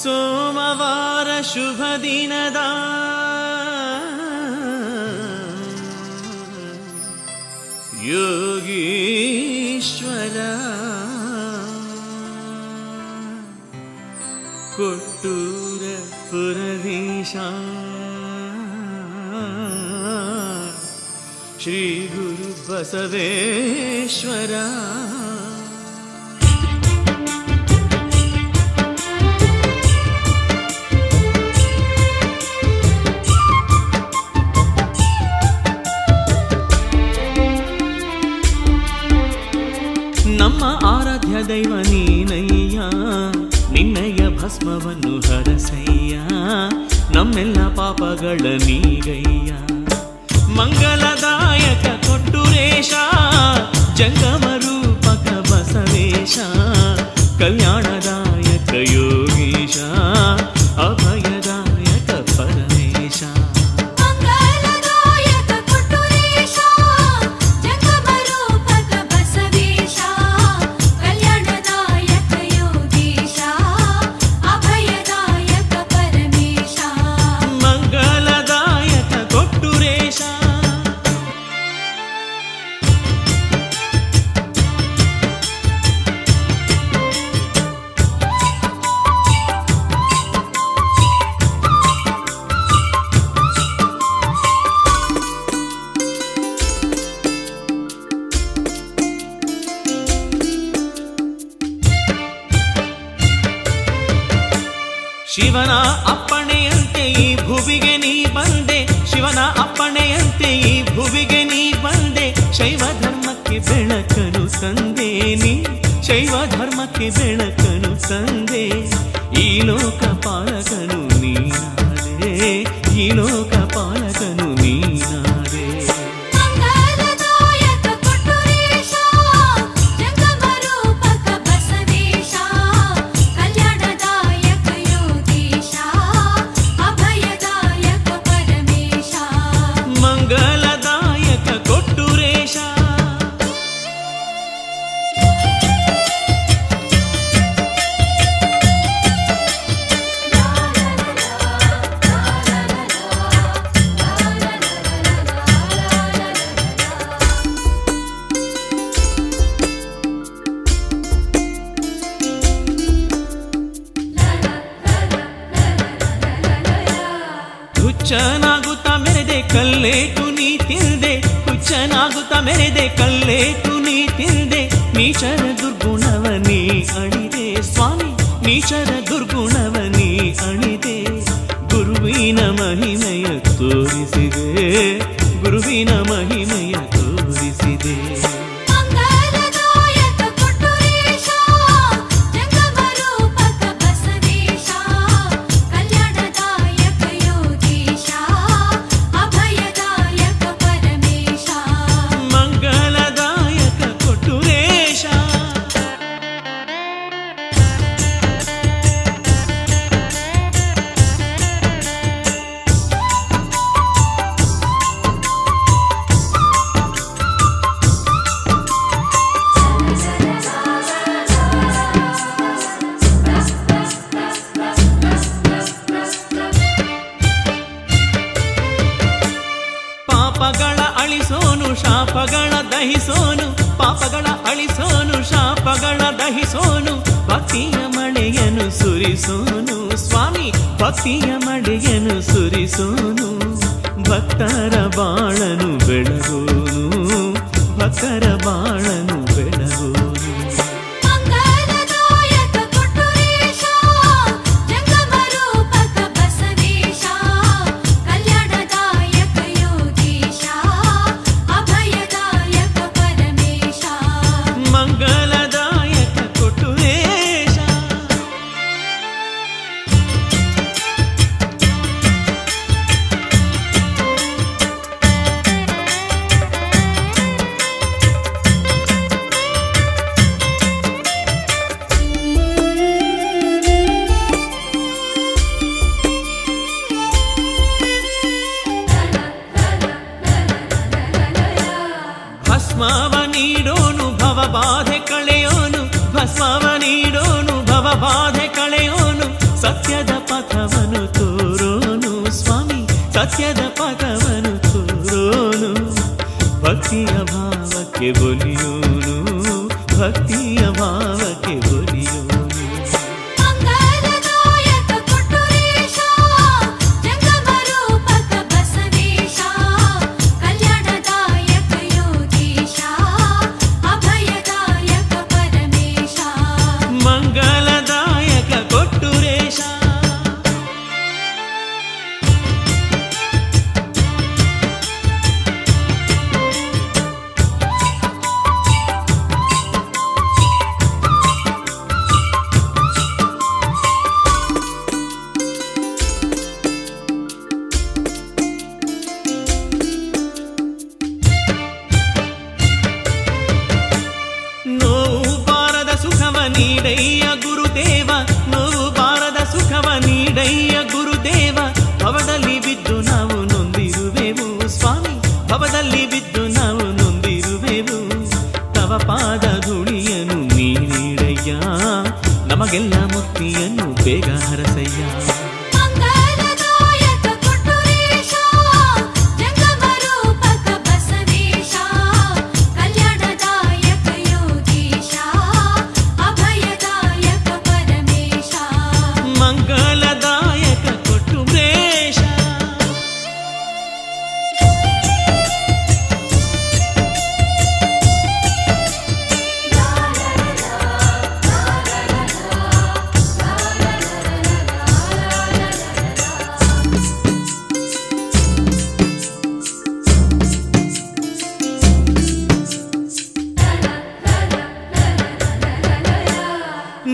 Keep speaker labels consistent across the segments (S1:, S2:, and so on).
S1: ಸೋಮವಾರ ಶುಭ ದಿನದ ಯೋಗೀಶ್ವರ ಕೊಟ್ಟೂರ ಪುರವೀಶ ಶ್ರೀ ಗುರು ಬಸವೇಶ್ವರ ನಮ್ಮ ಆರಾಧ್ಯ ದೈವ ನೀನಯ್ಯ, ನಿನ್ನಯ ಭಸ್ಮವನ್ನು ಹರಸಯ್ಯ, ನಮ್ಮೆಲ್ಲ ಪಾಪಗಳ ನೀಗಯ್ಯ. ಮಂಗಲದಾಯಕ ಕೊಟ್ಟೂರೇಶ, ಜಂಗಮ ರೂಪಕ ಬಸವೇಶ, ಕಲ್ಯಾಣದಾಯಕ ಯೋಗೀಶ, ಅಭಯದಾಯಕ ಪರಮೇಶ. ಶಿವನ ಅಪ್ಪಣೆಯಂತೆ ಈ ಭುವಿಗೆ ನೀ ಬಂದೆ, ಶಿವನ ಅಪ್ಪಣೆಯಂತೆ ಈ ಭುವಿಗೆ ನೀ ಬಂದೆ, ಶೈವ ಧರ್ಮಕ್ಕೆ ಬೆಳಕನು ತಂದೆ ನೀ, ಶೈವ ಧರ್ಮಕ್ಕೆ ಬೆಳಕನು ತಂದೆ. ಈ ಲೋಕ ಪಾಲಕನು ನೀನಾದೆ, ಈ ಲೋಕ ಪಾಲಕನು ನೀನಾದೆ. ಹುಚ್ಚನಾಗುತ್ತ ಮೆರೆದೆ ಕಲ್ಲೇಟು ನೀ ತಿಂದೆ, ಹುಚ್ಚನಾಗುತ್ತ ಮೆರೆದೆ ಕಲ್ಲೇಟು ನೀ ತಿಂದೆ, ನೀಚರ ದುರ್ಗುಣವ ನೀ ಅಣಿದೆ ಸ್ವಾಮಿ, ನೀಚರ ದುರ್ಗುಣವ ನೀ ಅಣಿದೆ. ಗುರುವಿನ ಮಹಿಮೆಯ ತೋರಿಸಿದೆ, ಗುರುವಿನ ಮಹಿಮೆಯ ತೋರಿಸಿದೆ. ಪಾಪಗಳ ಅಳಿಸೋನು ಶಾಪಗಳ ದಹಿಸೋನು, ಪಾಪಗಳ ಅಳಿಸೋನು ಶಾಪಗಳ ದಹಿಸೋನು, ಭಕ್ತಿಯ ಮಳೆಯನ್ನು ಸುರಿಸೋನು ಸ್ವಾಮಿ, ಭಕ್ತಿಯ ಮಳೆಯನ್ನು ಸುರಿಸೋನು. ಭಕ್ತರ ಬಾಳನು ಬೆಳಗೋನು, ಭಕ್ತರ ಬಾಳನು ಬೆಳಗೋನು. ಭಸ್ಮವ ನೀಡೋನು ಭವಬಾಧೆ ಕಳೆಯೋನು, ಭಸ್ಮವ ನೀಡೋನು ಭವಬಾಧೆ ಕಳೆಯೋನು, ಸತ್ಯದ ಪಥವನ್ನು ತೋರೋನು ಸ್ವಾಮಿ, ಸತ್ಯದ ಪಥವನ್ನು ತೋರೋನು. ಭಕ್ತಿಯ ಭಾವಕ್ಕೆ ಒಲಿಯೋನು, ಭಕ್ತಿಯ ಭಾವಕ್ಕೆ ಒಲಿಯೋನು. ನೀಡಯ್ಯ ಗುರುದೇವ, ನೋವು ಬಾರದ ಸುಖವ ನೀಡಯ್ಯ ಗುರುದೇವ. ಭವದಲ್ಲಿ ಬಿದ್ದು ನಾವು ನೊಂದಿರುವೆವು ಸ್ವಾಮಿ, ಭವದಲ್ಲಿ ಬಿದ್ದು ನಾವು ನೊಂದಿರುವೆವು. ತವ ಪಾದ ಧೂಳಿಯನ್ನು ನೀ ನೀಡಯ್ಯ, ನಮಗೆಲ್ಲ ಮುಕ್ತಿಯನ್ನು ಬೇಗ ಹರಸಯ್ಯ.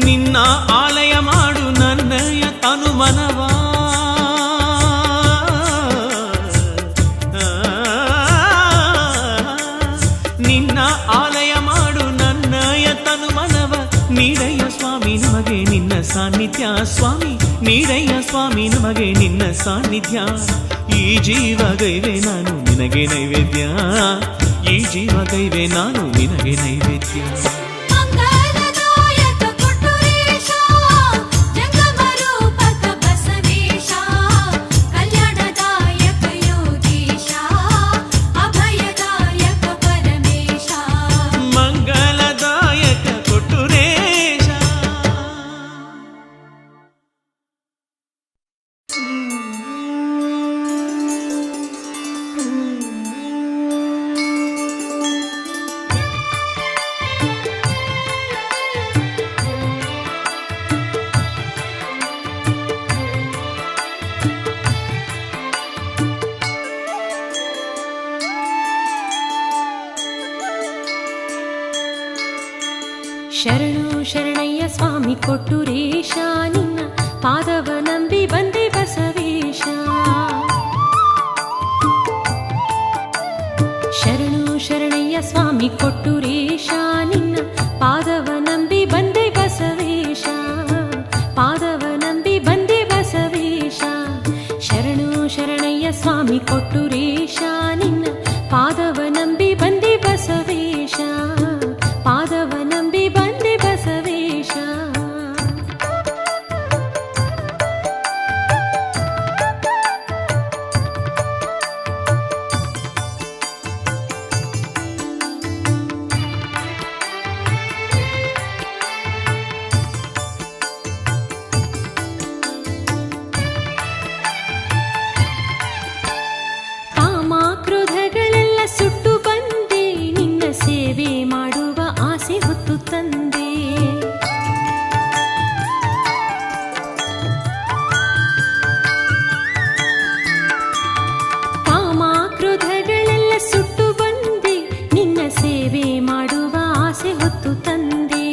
S1: ನಿನ್ನ ಆಲಯ ಮಾಡು ನನ್ನಯ ತನು ಮನವಾ, ನಿನ್ನ ಆಲಯ ಮಾಡು ನನ್ನಯ ತನು ಮನವ. ನೀಡಯ್ಯ ಸ್ವಾಮಿ ನಮಗೆ ನಿನ್ನ ಸಾನ್ನಿಧ್ಯ ಸ್ವಾಮಿ, ನೀಡಯ್ಯ ಸ್ವಾಮಿ ನಮಗೆ ನಿನ್ನ ಸಾನ್ನಿಧ್ಯ. ಈ ಜೀವಗೈವೆ ನಾನು ನಿನಗೆ ನೈವೇದ್ಯ, ಈ ಜೀವಗೈವೆ ನಾನು ನಿನಗೆ ನೈವೇದ್ಯ.
S2: ಶರಣು ಶರಣಯ್ಯ ಸ್ವಾಮಿ ಕೊಟ್ಟೂರೇಶ, ನಿನ್ನ ಪಾದವ ನಂಬಿ ಬಂದೆ ಬಸವೇಶ. ಶರಣು ಶರಣಯ್ಯ ಸ್ವಾಮಿ ಕೊಟ್ಟೂರೇಶ, ನಿನ್ನ ಪಾದವ ನಂಬಿ ಬಂದೆ ಬಸವೇಶ, ಪಾದವ ನಂಬಿ ಬಂದೆ ಬಸವೇಶ. ಶರಣು ಶರಣಯ್ಯ ಸ್ವಾಮಿ ಕೊಟ್ಟೂರೇಶ, ನಿನ್ನ ಪಾದವ ನಂಬಿ ಬಂದೆ ಬಸವೇಶ, ಪಾದವ ನಂಬಿ ಬಂದೆ ಬಸವೇಶ. ಕಾಮ ಕ್ರೋಧಗಳೆಲ್ಲ ಸುಟ್ಟು ಬಂದೆ, ನಿನ್ನ ಸೇವೆ ಮಾಡುವ ಆಸೆ ಹೊತ್ತು ತಂದೆ. ಕಾಮ ಕ್ರೋಧಗಳೆಲ್ಲ ಸುಟ್ಟು ಬಂದೆ, ನಿನ್ನ ಸೇವೆ ಮಾಡುವ ಆಸೆ ಹೊತ್ತು ತಂದೆ.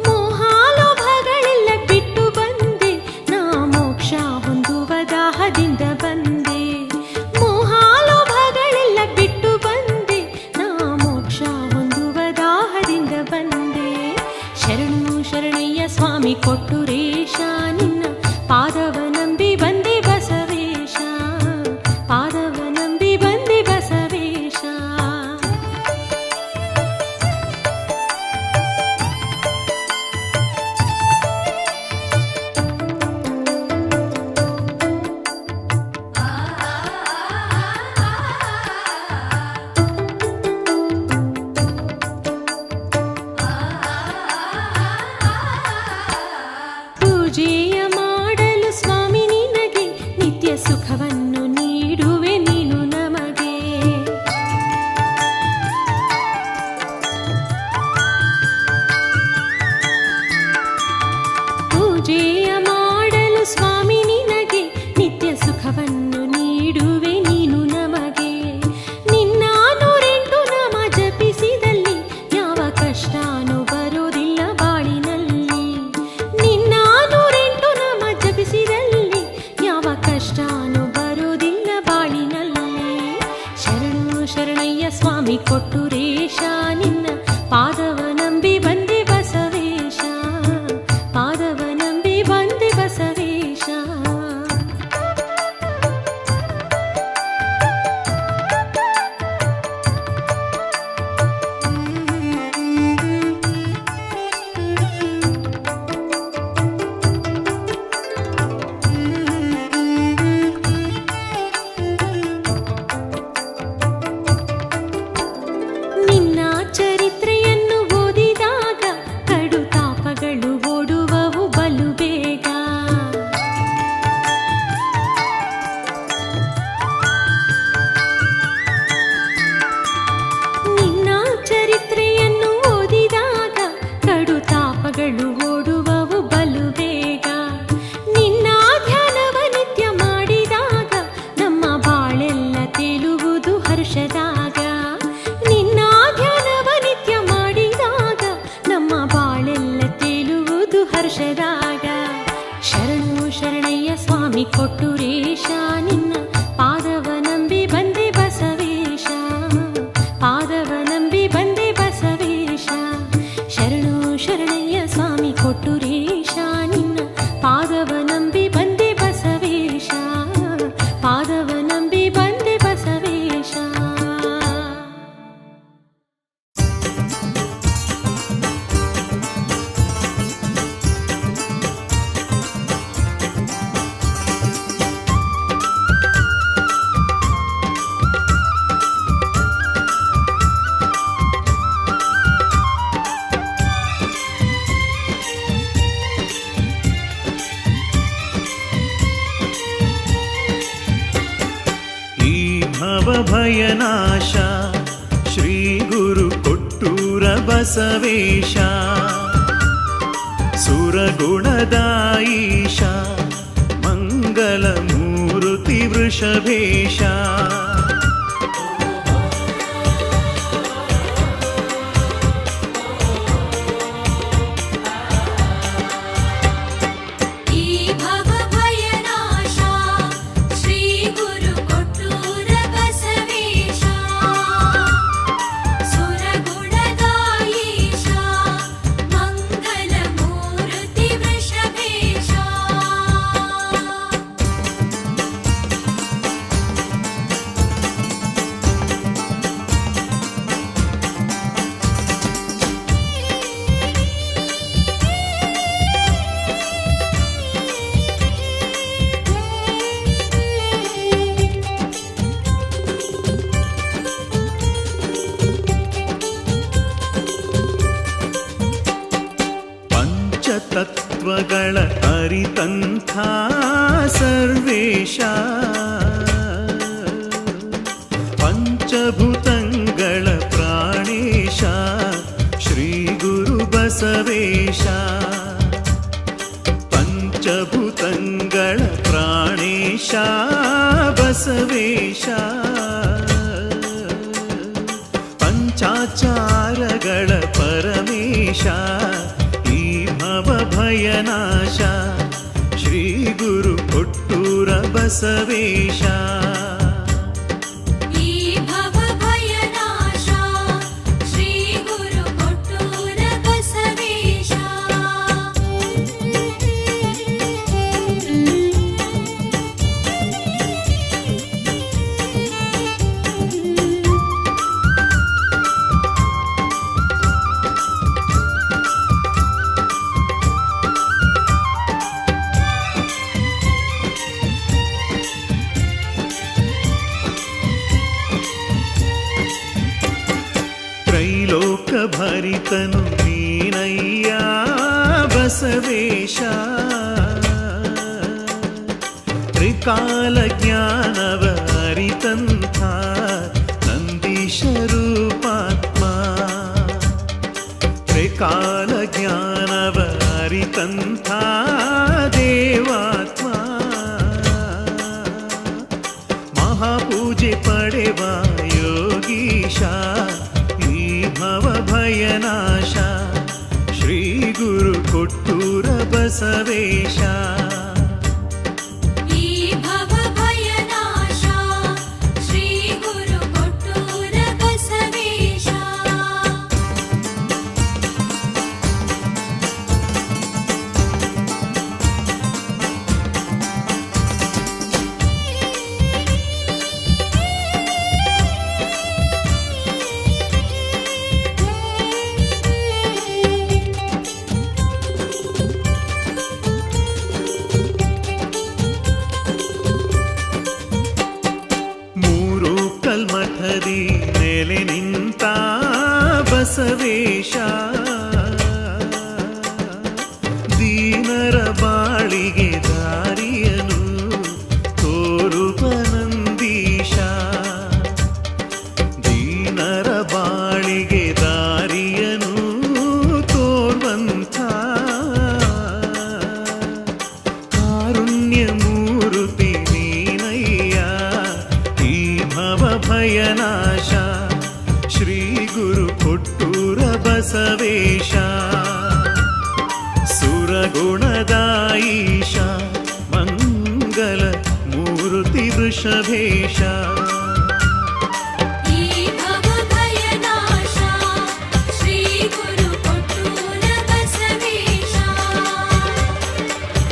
S2: ಮೋಹಾಲೋಭಗಳೆಲ್ಲ ಬಿಟ್ಟು ಬಂದೆ, ನಾ ಮೋಕ್ಷ ಹೊಂದುವ ದಾಹದಿಂದ ಬಂದೆ. ಮೋಹಾಲೋಭಗಳೆಲ್ಲ ಬಿಟ್ಟು ಬಂದೆ, ನಾ ಮೋಕ್ಷ ಹೊಂದುವ ದಾಹದಿಂದ ಬಂದೆ. ಶರಣು ಶರಣಯ್ಯ ಸ್ವಾಮಿ ಕೊಟ್ಟೂರೇಶ, ನಿನ್ನ ಪಾದವ ನಂಬಿ ಬಂದೆ ಬಸವೇಶ, ಪಾದವ ನಂಬಿ ಬಂದೆ ಬಸವೇಶ. ಕಷ್ಟನೂ ಬರೋದಿಲ್ಲ ಬಾಳಿನಲ್ಲಿ. ನಿನ್ನ 108 ನಾಮ ಜಪಿಸಿದಲ್ಲಿ ಯಾವ ಕಷ್ಟನೂ ಬರೋದಿಲ್ಲ ಬಾಳಿನಲ್ಲಿ. ಶರಣು ಶರಣಯ್ಯ ಸ್ವಾಮಿ ಕೊಟ್ಟೂರೇಶ, ನಿನ್ನ ಪಾದವ ನಂಬಿ ಬಂದೆ ಬಸವೇಶ, ಪಾದವ ನಂಬಿ ಬಂದೆ ಬಸವೇಶ. ನಿನ್ನ ಚರಿತ್ರೆಯನ್ನು ಓದಿದಾಗ ಕಡು ತಾಪಗಳು ಓಡುವವು ಬಲು ಬೇಗ. ನಿನ್ನ ಚರಿತ್ರೆಯನ್ನು ಓದಿದಾಗ ಕಡು ತಾಪಗಳು ಓಡುವವು ಬಲು ಬೇಗ. ನಿನ್ನ ಧ್ಯಾನವ ನಿತ್ಯ ಮಾಡಿದಾಗ ನಮ್ಮ ಬಾಳೆಲ್ಲ ತೇಲುವುದು ಹರ್ಷದಾಗ. ನಿನ್ನ ಧ್ಯಾನವ ನಿತ್ಯ ಮಾಡಿದಾಗ ನಮ್ಮ ಬಾಳೆಲ್ಲ ತೇಲುವುದು ಹರ್ಷದಾಗ. ಶರಣು ಶರಣಯ್ಯ ಸ್ವಾಮಿ ಕೊಟ್ಟೂರೇಶ, ನಿನ್ನ ಪಾದವ ನಂಬಿ ಬಂದೆ ಬಸವೇಶ, ಪಾದವ ನಂಬಿ ಬಂದೆ ಬಸವೇಶ. ಶರಣು ಶರಣಯ್ಯ ಸ್ವಾಮಿ ಕೊಟ್ಟೂರೇಶ, ನಿನ್ನ ಪಾದವ ನಂಬಿ ಬಂದೆ ಬಸವೇಶ, ಪಾದವ ನಂಬಿ ಬಂದೆ ಬಸವೇಶ.
S1: ಈ ಭವಭಯನಾಶ ಶ್ರೀ ಗುರು ಕೊಟ್ಟೂರ ಬಸವೇಶ, ಸುರಗುಣದಾಯೀಶ ಮಂಗಲ ಮೂರುತಿ ವೃಷಭೇಶ.
S3: ಈ ಭವಭಯನಾಶ ಶ್ರೀ ಗುರು ಕೊಟ್ಟೂರ ಬಸವೇಶ, ಸುರಗುಣದಾಯೀಶ ಮಂಗಲ ಮೂರ್ತಿ ವೃಷಭೇಶ.
S1: ಪಂಚತತ್ವಗಳ ಅರಿತಂಥ ಸರ್ವೇಶ, ಪಂಚಭೂತಂಗಳ ಪ್ರಾಣೇಶ ಶ್ರೀ ಗುರು ಬಸವೇಶ. ಪಂಚಭೂತಂಗಳ ಪ್ರಾಣೇಶ ಬಸವೇಶ, ಪಂಚಾಚಾರಗಳ ಪರಮೇಶ ಈ ಭವಭಯನಾಶ ಶ್ರೀ ಗುರು ಕೊಟ್ಟೂರ ಬಸವೇಶ.
S3: ಈ ಭವಭಯನಾಶ ಶ್ರೀ ಗುರು ಕೊಟ್ಟೂರ ಬಸವೇಶ.
S1: ತ್ರೈಲೋಕ ಭರಿತನು ನೀನಯ್ಯ ಬಸವೇಶ, ತ್ರಿಕಾಲ ಜ್ಞಾನವ ಅರಿತಂಥ ನಂದೀಶ ರೂಪಾತ್ಮ. ತ್ರಿಕಾಲ ಜ್ಞಾನವ ಅರಿತಂಥ ದೇವಾತ್ಮ. ಮಹಾಪೂಜೆ ಪಡೆವ ಯೋಗೀಶ ಈ ಭವಭಯ ಭಯನಾಶ ಶ್ರೀ ಗುರು ಕೊಟ್ಟೂರ ಬಸವೇಶ
S3: ಈ ಭವ ಭಯನಾಶ ಶ್ರೀ ಗುರು ಕೊಟ್ಟೂರ ಬಸವೇಶ
S1: ಮೂರು ಕಲ್ಮಠದಿ ನೆಲೆ ನಿಂತ ಬಸವೇಶ ದೀನರ ಬಾಳಿಗೆ ದಾರಿಯನು ತೋರುವ ನಂದೀಶ ದೀನರ ಬಾಳಿಗೆ ದಾರಿಯನು ತೋರ್ವಂಥ ಕಾರುಣ್ಯ ಮೂರುತಿ ನೀನಯ್ಯ ಈ ಭವ ಭಯನಾಶ ಶ್ರೀ ಗುರು ಕೊಟ್ಟೂರ ಬಸವೇಶ ಸುರಗುಣದಾಯೀಶ ಮಂಗಲ ಮೂರುತಿ ವೃಷಭೇಶ
S3: ಈ ಭವ ಭಯನಾಶ ಶ್ರೀ ಗುರು ಕೊಟ್ಟೂರ ಬಸವೇಶ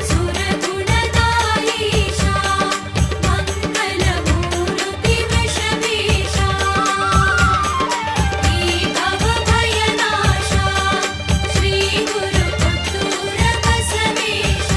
S3: ಸುರಗುಣದಾಯೀಶ ಮಂಗಲ ಮೂರುತಿ ವೃಷಭೇಶ ಈ ಭವ ಭಯನಾಶ ಶ್ರೀ ಗುರು ಕೊಟ್ಟೂರ ಬಸವೇಶ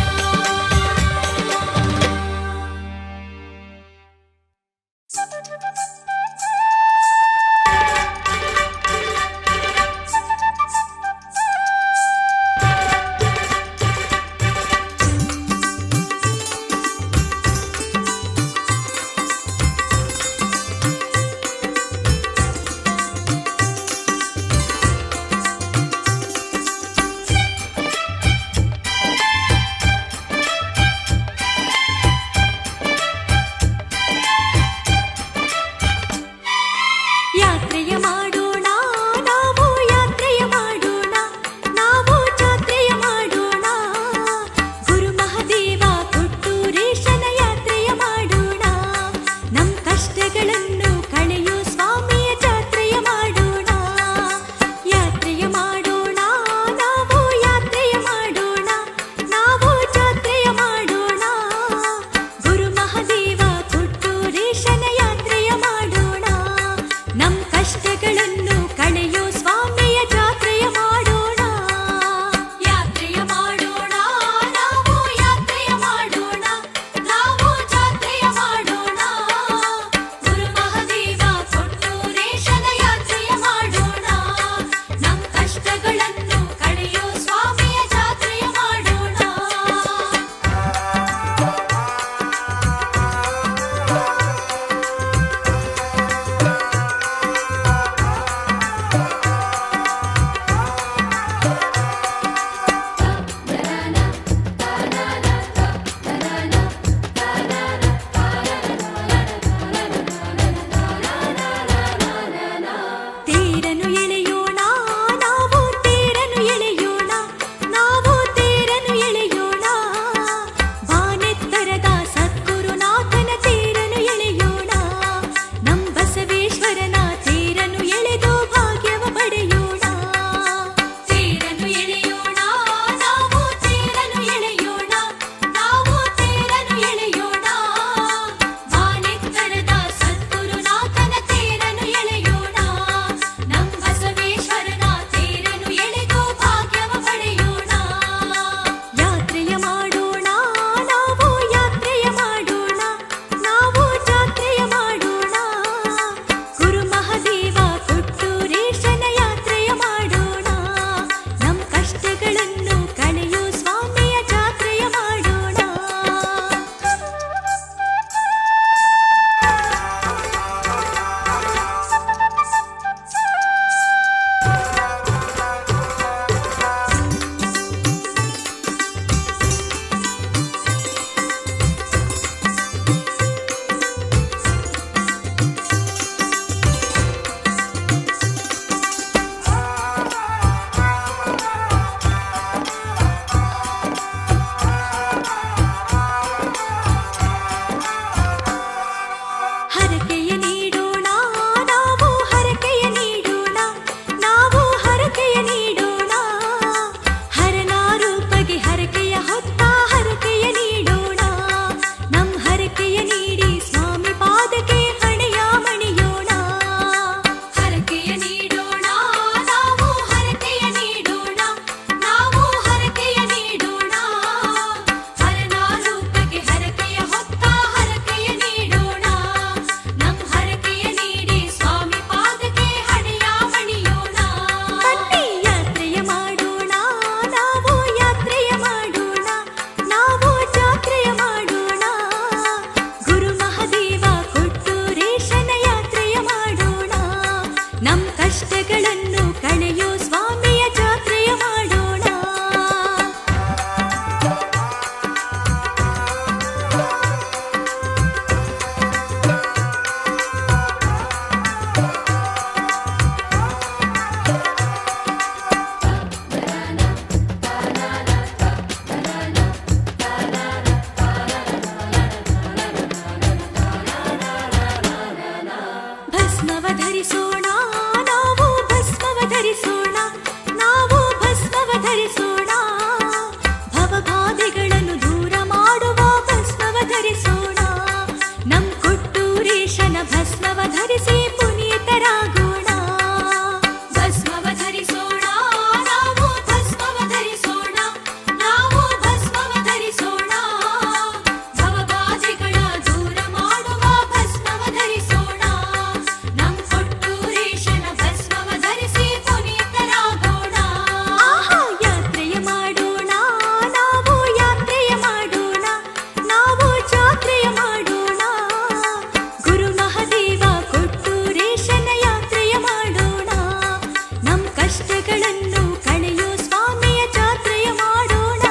S2: ಕಷ್ಟಗಳನ್ನು ಕಳೆಯೋ ಸ್ವಾಮಿಯ ಜಾತ್ರೆಯ ಮಾಡೋಣ.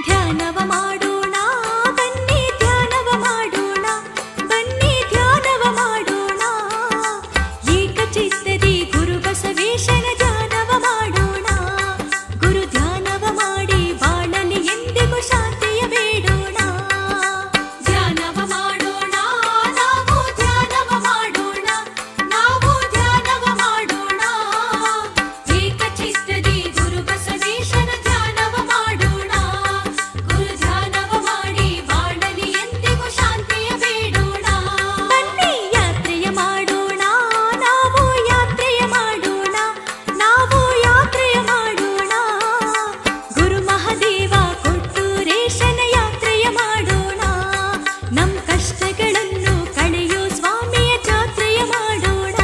S2: ಧ್ಯಾನವ ಮಾಡೋಣ ಬನ್ನಿ, ಧ್ಯಾನವ ಮಾಡೋಣ ಬನ್ನಿ, ಧ್ಯಾನವ ಮಾಡೋಣ. ಏಕಚಿತ್ತದಿ ಗುರು ಬಸವೇಶನ ಧ್ಯಾನವ ಮಾಡೋಣ. ಗುರು ಧ್ಯಾನವ ಮಾಡಿ ಬಾಳಲಿ ಎಂದಿಗೂ ಶಾಂತಿಯ ಬೇಡೋಣ.
S3: ಧ್ಯಾನವ ಮಾಡೋಣ ನಾವು ಧ್ಯಾನವ ಮಾಡೋಣ ನಾವು ಧ್ಯಾನವ ಮಾಡೋಣ ಏಕಚಿತ್ತದಿ ಗುರು ಬಸವೇಶನ ಧ್ಯಾನವ ಮಾಡೋಣ ಗುರು ಧ್ಯಾನವ ಮಾಡಿ ಬಾಳಲಿ ಎಂದಿಗೂ ಶಾಂತಿಯ ಬೇಡೋಣ
S2: ಬನ್ನಿ ಯಾತ್ರೆಯ ಮಾಡೋಣ, ನಾವು ಯಾತ್ರೆಯ ಮಾಡೋಣ, ನಾವು ಯಾತ್ರೆಯ ಮಾಡೋಣ. ಗುರು ಮಹಾದೇವ ಕೊಟ್ಟೂರೇಶನ ಯಾತ್ರೆಯ ಮಾಡೋಣ. ನಮ್ ಕಷ್ಟಗಳನ್ನು ಕಳೆಯೋ ಸ್ವಾಮಿಯ ಜಾತ್ರೆಯ ಮಾಡೋಣ.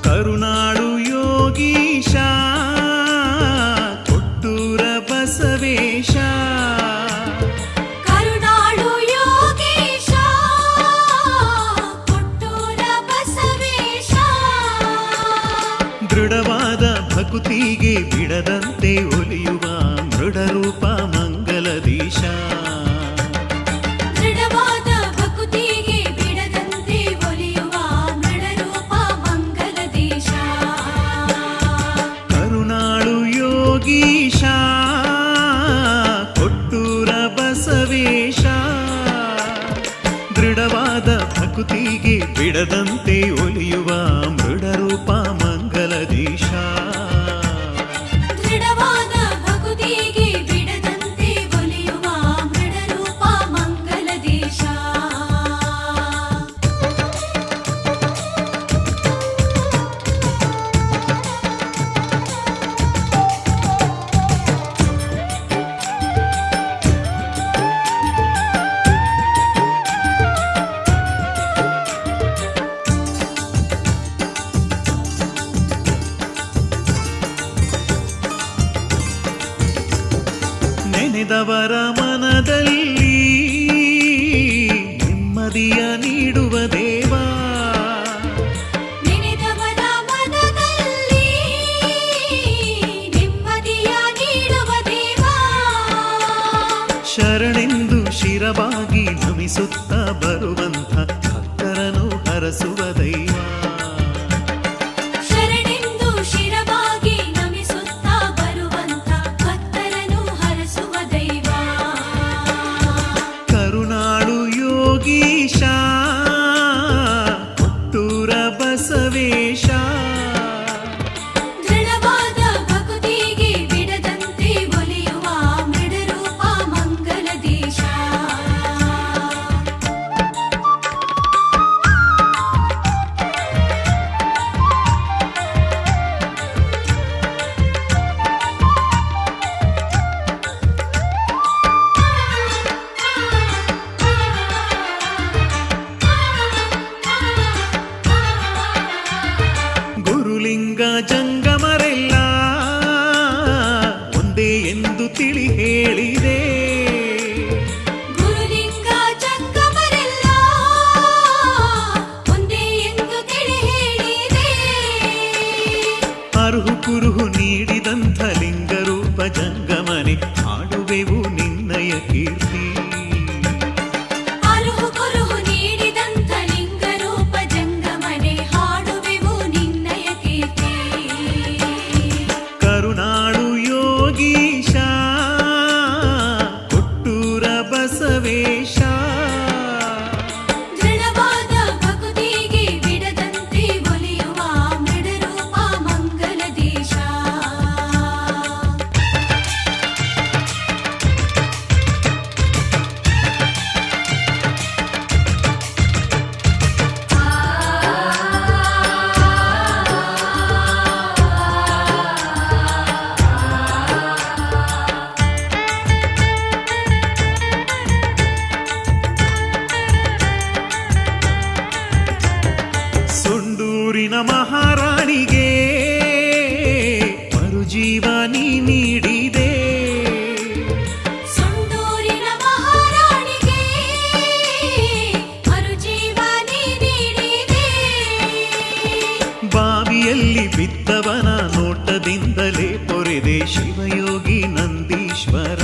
S1: ಕರುನಾಡು ಯೋಗೀಶ ಕೊಟ್ಟೂರ ಬಸವೇಶ.
S3: ಕರುಣಾಳು ಯೋಗೀಶ ಕೊಟ್ಟೂರ ಬಸವೇಶ
S1: ದೃಢವಾದ ಭಕುತಿಗೆ ಬಿಡದಂತೆ ಒಲಿಯುವ ಮೃಡರೂಪ ಮಂಗಲದೀಶ.
S3: ದೃಢವಾದ ಭಕುತಿಗೆ ಬಿಡದಂತೆ ಒಲಿಯುವ ಮೃಡರೂಪ ಮಂಗಲದೇಶ
S1: ಕರುನಾಳು ಯೋಗೀಶ ಕೊಟ್ಟೂರ ಬಸವೇಶ ದೃಢವಾದ ಭಕುತಿಗೆ ಬಿಡದಂತೆ ಒಲಿಯುವ ಮೃಡರೂಪ ಮಂಗಲದೀಶ.
S3: ದೃಢವಾದ ಭಕುತಿಗೆ ಬಿಡದಂತೆ ಒಲಿಯುವ ಮೃಡರೂಪ ಮಂಗಲದೇಶ
S1: ನೆನೆದವರ ಮನದಲ್ಲಿ ನೆಮ್ಮದಿಯ ನೀಡುವ ದೇವ.
S3: ನೆನೆದವರ ಮನದಲ್ಲಿ ನೆಮ್ಮದಿಯ ನೀಡುವ ದೇವ
S1: ಶರಣೆಂದು ಶಿರವಾಗಿ ನಮಿಸುತ್ತ ಬರುವಂಥ ಭಕ್ತರನು ಹರಸುವ ದೈವ.
S3: ಶರಣೆಂದು ಶಿರವಾಗಿ ನಮಿಸುತ್ತ ಬರುವಂತ ಭಕ್ತರನ್ನು ಹರಸುವ ದೈವ
S1: ಕರುನಾಡು ಯೋಗೀಶ ಕೊಟ್ಟೂರ ಬಸವೇಶ
S3: ದೃಢವಾದ ಭಕುತಿಗೆ ಬಿಡದಂತೆ ಒಲಿಯುವ ಮೃಡರೂಪ ಮಂಗಲದೇಶ
S1: ಗುರುಲಿಂಗ ಜಂಗಮರೆಲ್ಲ ಒಂದೇ ಎಂದು ತಿಳಿ ಹೇಳಿದೆ.
S3: ಗುರುಲಿಂಗ ಜಂಗಮರೆಲ್ಲ ಒಂದೇ ಎಂದು ತಿಳಿ ಹೇಳಿದೆ
S1: ಅರುಹು ಕುರುಹು ನೀಡಿದಂಥ ಲಿಂಗರೂಪ ಜಂಗಮನೆ ಹಾಡುವೆವು ನಿನ್ನಯ ಕೀರ್ತಿ.
S3: ಅರುಹು ಕುರುಹು ನೀಡಿದಂಥ ಲಿಂಗರೂಪ ಜಂಗಮನೆ
S1: ಸಂಡೂರಿನ ಮಹಾರಾಣಿಗೆ ಮರುಜೀವ ನೀ ನೀಡಿದೆ.
S3: ಸಂಡೂರಿನ ಮಹಾರಾಣಿಗೆ ಮರುಜೀವ ನೀ ನೀಡಿದೆ.
S1: ಬಾವಿಯಲ್ಲಿ ಬಿದ್ದವನ ನೋಟದಿಂದಲೇ ಪೊರೆದೆ ಶಿವಯೋಗಿ ನಂದೀಶ್ವರ.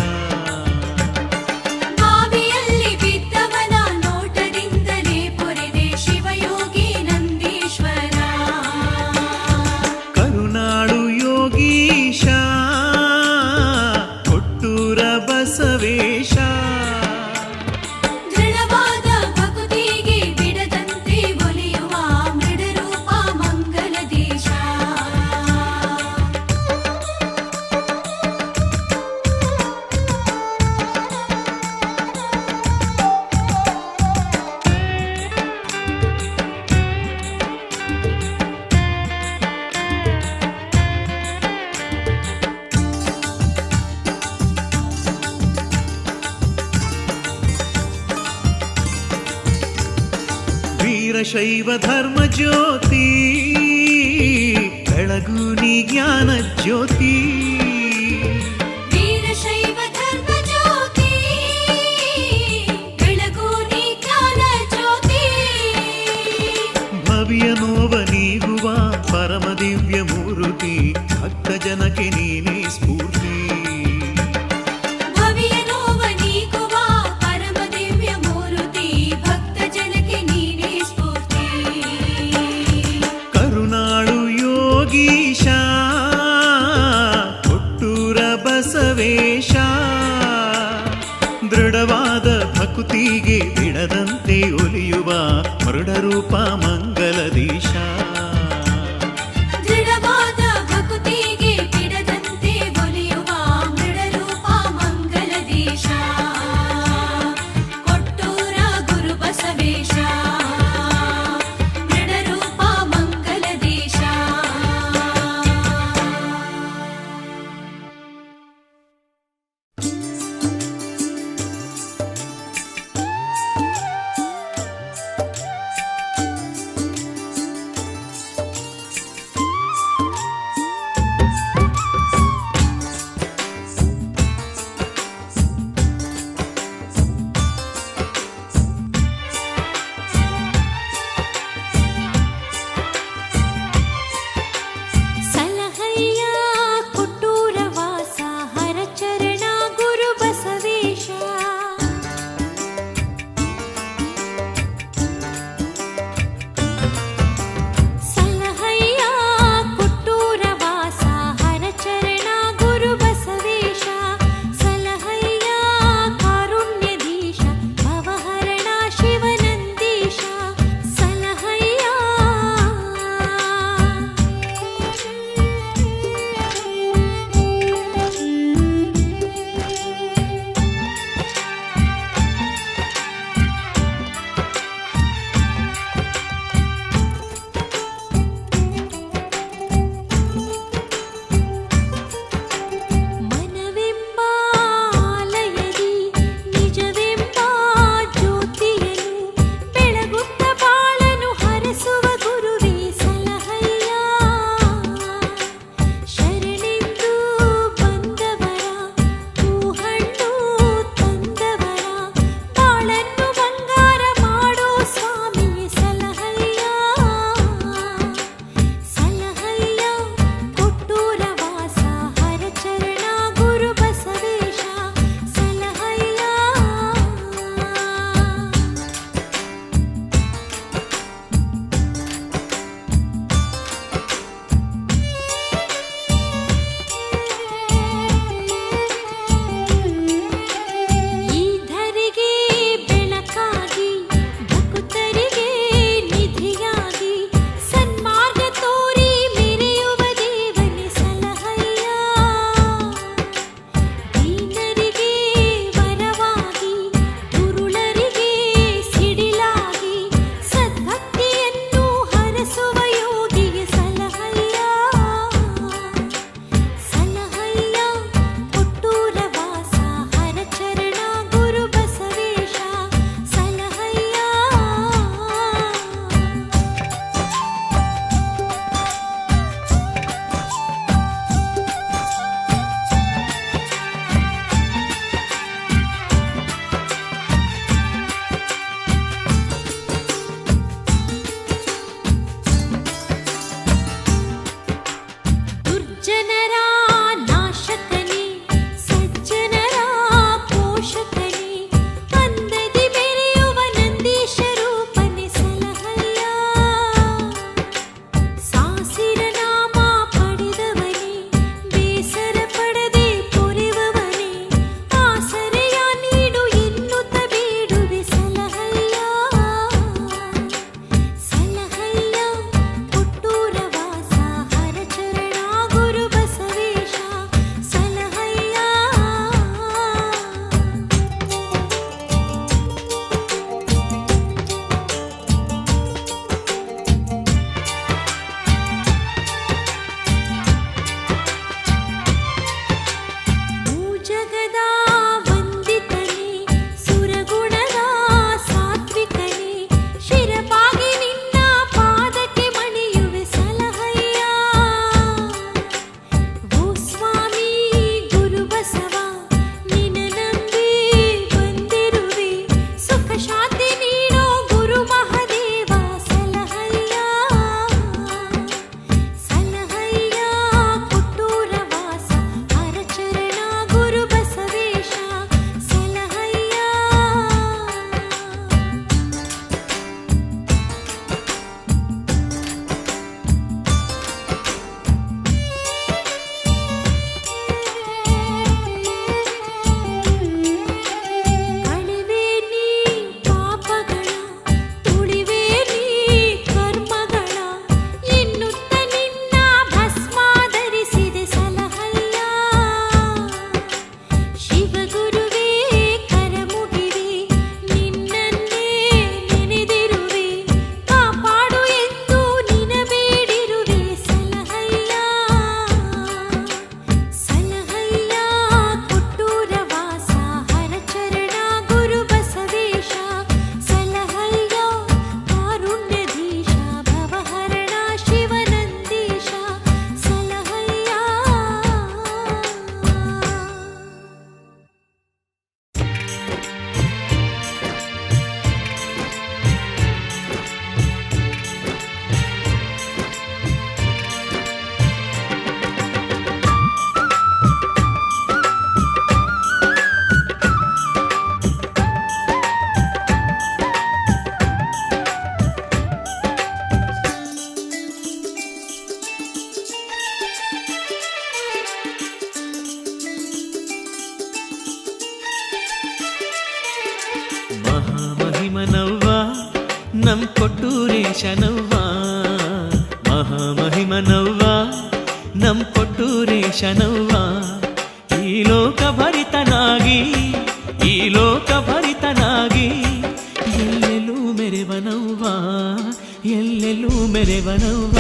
S3: ಬಾವಿಯಲ್ಲಿ ಬಿದ್ದವನ ನೋಟದಿಂದಲೇ ಪೊರೆದೆ ಶಿವಯೋಗಿ ನಂದೀಶ್ವರ.
S1: ಕರುನಾಳು ಯೋಗೀಶ ಕೊಟ್ಟೂರ ಬಸವೇಶ.
S3: ದೃಢವಾದ ಭಕ್ತಿಗೆ ಬಿಡದಂತೆ ಒಲಿಯುವ ಮೃಡರೂಪ ಮಂಗಲದೇಶ.
S1: ವೀರಶೈವ ಧರ್ಮ ಜ್ಯೋತಿ ಬೆಳಗು ನೀ ಜ್ಞಾನ ಜ್ಯೋತಿ.
S3: ವೀರಶೈವ ಧರ್ಮ ಜ್ಯೋತಿ ಬೆಳಗು ನೀ ಜ್ಞಾನ ಜ್ಯೋತಿ.
S1: ಭವ್ಯ ನೋವ ನೀಗುವ ಪರಮ ದಿವ್ಯ ಮೂರುತಿ ಭಕ್ತ ಜನಕ್ಕೆ ನೀನೇ ಸ್ಫೂರ್ತಿ.
S3: ಭವಿಯ ನೋವ ನೀಗುವ ಪರಮ ದಿವ್ಯ ಮೂರುತಿ ಭಕ್ತ ಜನಕ್ಕೆ ನೀನೇ ಸ್ಫೂರ್ತಿ.
S1: ಕರುನಾಳು ಯೋಗೀಶ ಕೊಟ್ಟೂರ ಬಸವೇಶ. ದೃಢವಾದ ಭಕ್ತಿಗೆ ಬಿಡದಂತೆ ಒಲಿಯುವ ಮೃಡರೂಪ ಮಂಗಲದೀಶ.
S3: ದೃಢವಾದ ಭಕ್ತಿಗೆ ಬಿಡದಂತೆ ಒಲಿಯುವ ಮೃಡರೂಪ ಮಂಗಲದೇಶ. ಕೊಟ್ಟೂರ ಗುರು ಬಸವೇಶ ಮೃಡರೂಪ ಮಂಗಲದೇಶ.
S1: ನಮ್ ಕೊಟ್ಟೂರೇಶನವ್ವ ಮಹಾಮಹಿಮನವ್ವ ನಮ್ ಕೊಟ್ಟೂರೇಶನವ್ವ ಈ ಲೋಕ ಭರಿತನಾಗಿ ಈ ಲೋಕ ಭರಿತನಾಗಿ ಎಲ್ಲೆಲ್ಲೂ ಮೆರೆವನವ್ವ ಎಲ್ಲೆಲ್ಲೂ ಮೆರೆವನವ್ವ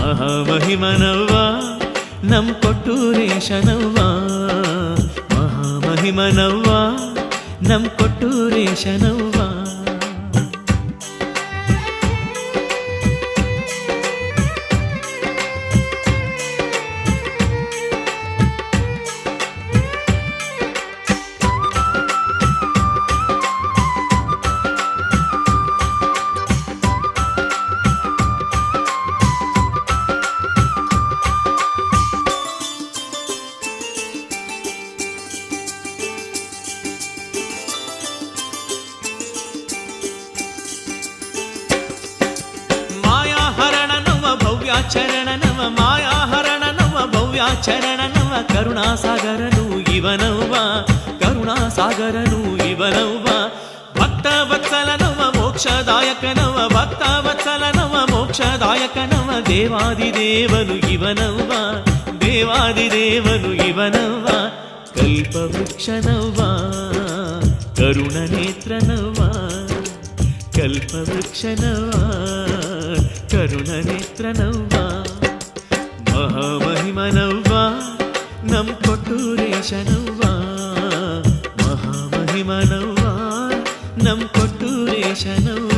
S1: ಮಹಾಮಹಿಮನವ್ವ ನಮ್ ಕೊಟ್ಟೂರೇಶನವ್ವ ಮಹಾಮಹಿಮನವ್ವ ನಮ್ ಕೊಟ್ಟೂರೇಶನವ್ವ ಚರಣನವ ಮಾಯಾಹರಣನವ ಭವ್ಯಾಚರಣನವ ಕರುಣಾಸಾಗರನು ಇವನವ್ವ ಕರುಣಾಸಾಗರನು ಇವನವ್ವ ಭಕ್ತ ವತ್ಸಲನವ ಮೋಕ್ಷದಾಯಕನವ ಭಕ್ತ ವತ್ಸಲನವ ಮೋಕ್ಷದಾಯಕನವ ದೇವಾದಿದೇವನು ಇವನವ್ವ ದೇವಾದಿದೇವನು ಇವನವ್ವ ಕಲ್ಪವೃಕ್ಷನವ್ವ ಕರುಣನೇತ್ರನವ್ವ ಕಲ್ಪವೃಕ್ಷನವ್ವ ಕರುಣನೇತ್ರನವ್ವ ಮಹಾಮಹಿಮನವ್ವ ನಮ್ ಕೊಟ್ಟೂರೇಶನವ್ವ ಮಹಾಮಹಿಮನವ್ವ ನಮ್ ಕೊಟ್ಟೂರೇಶನವ್ವ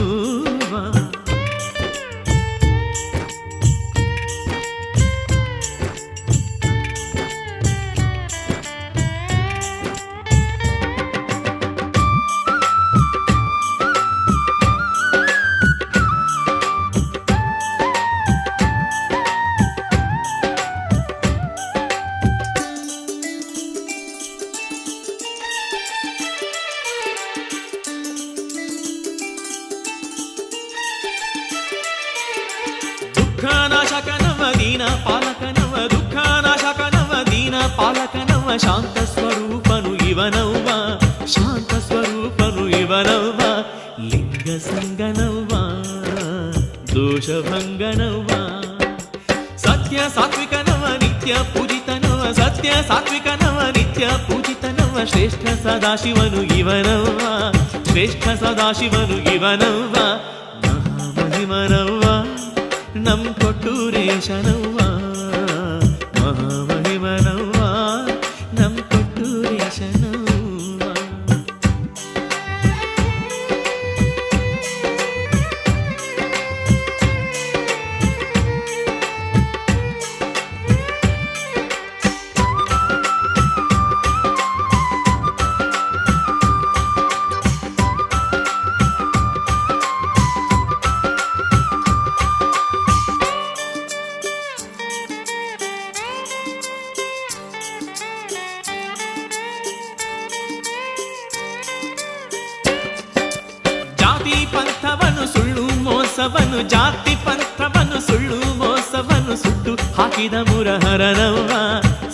S1: ದುಃಖನಾಶಕನವ ದೀನ ಪಾಲಕನವ ದುಃಖನಾಶಕನವ ದೀನ ಪಾಲಕನವ ಶಾಂತ ಸ್ವರೂಪನು ಇವನವ್ವ ಶಾಂತ ಸ್ವರೂಪನು ಇವನವ್ವ ಲಿಂಗ ಸಂಗನವ್ವ ದೋಷಭಂಗನವ್ವ ಸತ್ಯ ಸಾತ್ವಿಕನವ ನಿತ್ಯ ಪೂಜಿತನವ ಸತ್ಯ ಸಾತ್ವಿಕನವ ನಿತ್ಯ ಪೂಜಿತನವ ಶ್ರೇಷ್ಠ ಸದಾಶಿವನು ಇವನವ್ವ ಶ್ರೇಷ್ಠ ಸದಾಶಿವನು ಇವನವ್ವ ಮಹಾಮಹಿಮನವ್ವ ನಮ್ ಕೊಟ್ಟೂರೇಶನವ್ವ ಮಹಾಮಹಿಮನವ್ವ ನಮ್ ಕೊಟ್ಟೂರೇಶನವ್ವ ಜಾತಿ ಪಂಥವನ್ನು ಸುಳ್ಳು ಮೋಸವನ್ನು ಜಾತಿ ಪಂಥವನ್ನು ಸುಳ್ಳು ಮೋಸವನ್ನು ಸುಟ್ಟು ಹಾಕಿದ ಮುರಹರನವ್ವ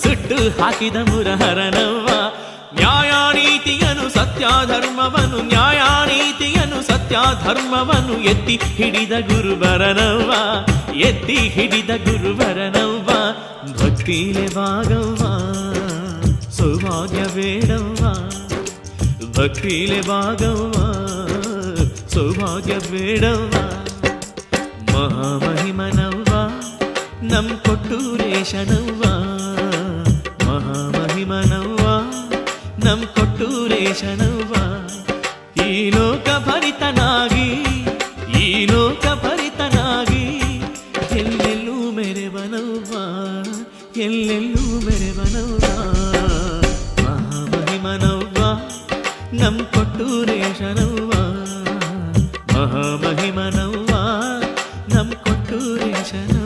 S1: ಸುಟ್ಟು ಹಾಕಿದ ಮುರಹರನವ್ವ ನ್ಯಾಯ ನೀತಿಯನು ಸತ್ಯ ಧರ್ಮವನ್ನು ನ್ಯಾಯ ನೀತಿಯನು ಸತ್ಯ ಧರ್ಮವನ್ನು ಎತ್ತಿ ಹಿಡಿದ ಗುರುವರನವ್ವ ಎತ್ತಿ ಹಿಡಿದ ಗುರುವರನವ್ವ ಭಕ್ತಿಲೆ ಭಾಗವ್ವ ಸೌಭಾಗ್ಯ ಬೇಡವ್ವ ಭಕ್ತಿಲೆ ಭಾಗವ್ವ ಸೌಭಾಗ್ಯ ಬೇಡವ್ವ ಮಹಾಮಹಿಮನವ್ವ ನಮ್ ಕೊಟ್ಟೂರೇಶನವ್ವ ಮಹಾಮಹಿಮನವ್ವ ನಮ್ ಕೊಟ್ಟೂರೇಶನವ್ವ ಈ ಲೋಕ ಭರಿತನಾಗಿ ಈ ಲೋಕ ಭರಿತನಾಗಿ ಎಲ್ಲೆಲ್ಲೂ ಮೆರೆವನವ್ವ ಎಲ್ಲೆಲ್ಲೂ ಮೆರೆವನವ್ವ ಮಹಾಮಹಿಮನವ್ವ ನಮ್ ಕೊಟ್ಟೂರೇಶನವ್ವ ಮಹಾಮಹಿಮನವ್ವ ನಮ್ ಕೊಟ್ಟೂರೇಶನವ್ವ